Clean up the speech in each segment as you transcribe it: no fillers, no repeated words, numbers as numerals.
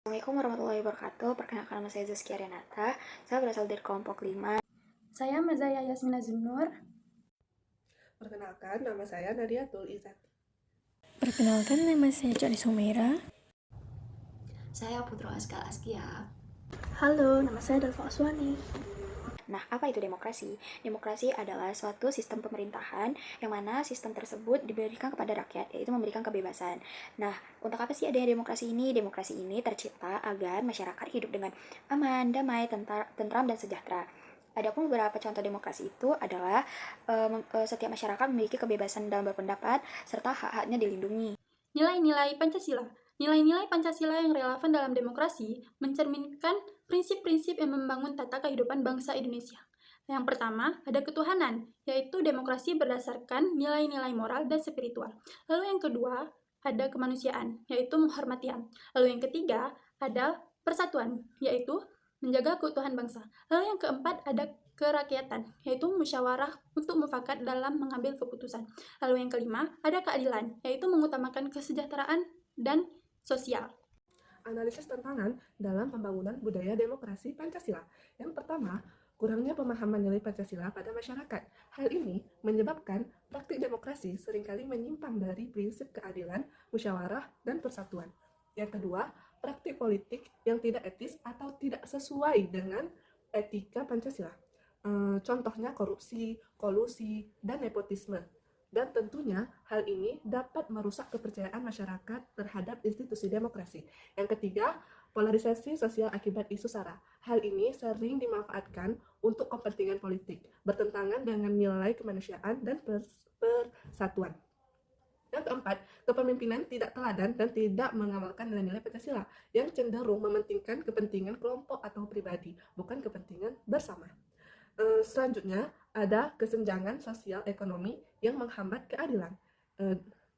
Assalamualaikum warahmatullahi wabarakatuh. Perkenalkan nama saya Zaskia Renata. Saya berasal dari kelompok 5. Saya Mazaya Yasmina Zunur. Perkenalkan, nama saya Nadiatul Izzat. Perkenalkan, nama saya Joni Sumaira. Saya Putro Askal Askia. Halo, nama saya Dalfa Aswani. Nah, apa itu demokrasi? Demokrasi adalah suatu sistem pemerintahan yang mana sistem tersebut diberikan kepada rakyat, yaitu memberikan kebebasan. Nah, untuk apa sih adanya demokrasi ini? Demokrasi ini tercipta agar masyarakat hidup dengan aman, damai, tentram, dan sejahtera. Adapun beberapa contoh demokrasi itu adalah setiap masyarakat memiliki kebebasan dalam berpendapat serta hak-haknya dilindungi. Nilai-nilai Pancasila. Nilai-nilai Pancasila yang relevan dalam demokrasi mencerminkan prinsip-prinsip yang membangun tata kehidupan bangsa Indonesia. Yang pertama, ada ketuhanan, yaitu demokrasi berdasarkan nilai-nilai moral dan spiritual. Lalu yang kedua, ada kemanusiaan, yaitu menghormati HAM. Lalu yang ketiga, ada persatuan, yaitu menjaga keutuhan bangsa. Lalu yang keempat, ada kerakyatan, yaitu musyawarah untuk mufakat dalam mengambil keputusan. Lalu yang kelima, ada keadilan, yaitu mengutamakan kesejahteraan dan sosial. Analisis tantangan dalam pembangunan budaya demokrasi Pancasila. Yang pertama, kurangnya pemahaman nilai Pancasila pada masyarakat. Hal ini menyebabkan praktik demokrasi seringkali menyimpang dari prinsip keadilan, musyawarah, dan persatuan. Yang kedua, praktik politik yang tidak etis atau tidak sesuai dengan etika Pancasila. Contohnya korupsi, kolusi, dan nepotisme. Dan tentunya hal ini dapat merusak kepercayaan masyarakat terhadap institusi demokrasi. Yang ketiga, polarisasi sosial akibat isu SARA. Hal ini sering dimanfaatkan untuk kepentingan politik, bertentangan dengan nilai kemanusiaan dan persatuan. Yang keempat, kepemimpinan tidak teladan dan tidak mengamalkan nilai-nilai Pancasila yang cenderung mementingkan kepentingan kelompok atau pribadi, bukan kepentingan bersama. Selanjutnya, ada kesenjangan sosial ekonomi yang menghambat keadilan.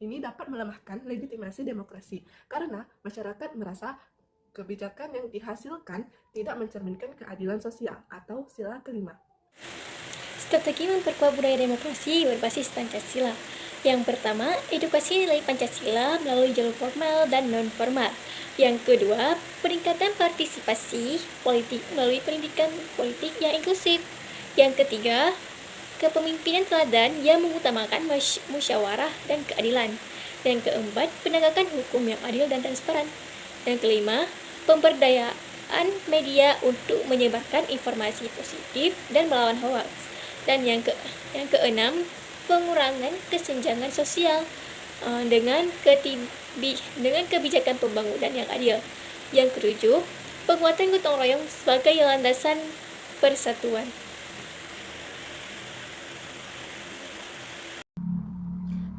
Ini dapat melemahkan legitimasi demokrasi karena masyarakat merasa kebijakan yang dihasilkan tidak mencerminkan keadilan sosial atau sila kelima. Strategi memperkuat budaya demokrasi berbasis Pancasila. Yang pertama, edukasi nilai Pancasila melalui jalur formal dan non-formal. Yang kedua, peningkatan partisipasi politik melalui pendidikan politik yang inklusif. Yang ketiga, kepemimpinan teladan yang mengutamakan musyawarah dan keadilan. Yang keempat, penegakan hukum yang adil dan transparan. Yang kelima, pemberdayaan media untuk menyebarkan informasi positif dan melawan hoax. Dan yang keenam, pengurangan kesenjangan sosial dengan kebijakan pembangunan yang adil. Yang ketujuh, penguatan gotong royong sebagai landasan persatuan.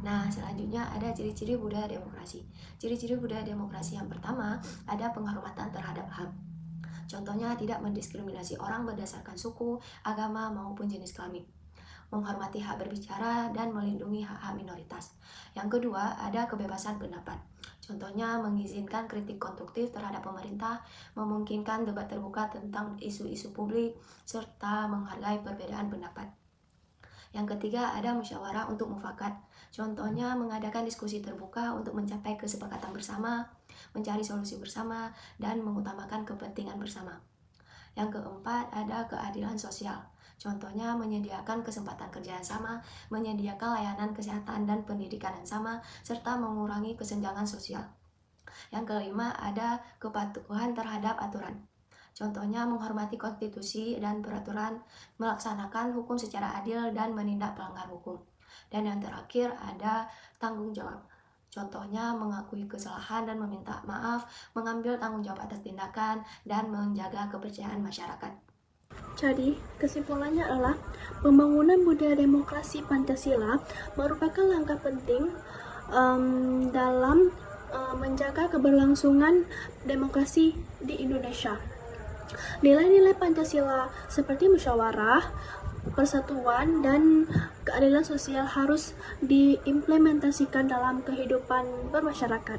Nah, selanjutnya ada ciri-ciri budaya demokrasi. Ciri-ciri budaya demokrasi yang pertama, ada penghormatan terhadap HAM. Contohnya tidak mendiskriminasi orang berdasarkan suku, agama, maupun jenis kelamin. Menghormati hak berbicara dan melindungi hak-hak minoritas. Yang kedua, ada kebebasan pendapat. Contohnya mengizinkan kritik konstruktif terhadap pemerintah, memungkinkan debat terbuka tentang isu-isu publik, serta menghargai perbedaan pendapat. Yang ketiga, ada musyawarah untuk mufakat. Contohnya mengadakan diskusi terbuka untuk mencapai kesepakatan bersama, mencari solusi bersama, dan mengutamakan kepentingan bersama. Yang keempat, ada keadilan sosial. Contohnya menyediakan kesempatan kerja yang sama, menyediakan layanan kesehatan dan pendidikan yang sama, serta mengurangi kesenjangan sosial. Yang kelima, ada kepatuhan terhadap aturan. Contohnya menghormati konstitusi dan peraturan, melaksanakan hukum secara adil, dan menindak pelanggar hukum. Dan yang terakhir ada tanggung jawab. Contohnya mengakui kesalahan dan meminta maaf, mengambil tanggung jawab atas tindakan, dan menjaga kepercayaan masyarakat. Jadi, kesimpulannya adalah pembangunan budaya demokrasi Pancasila merupakan langkah penting dalam menjaga keberlangsungan demokrasi di Indonesia. Nilai-nilai Pancasila seperti musyawarah, persatuan, dan keadilan sosial harus diimplementasikan dalam kehidupan bermasyarakat.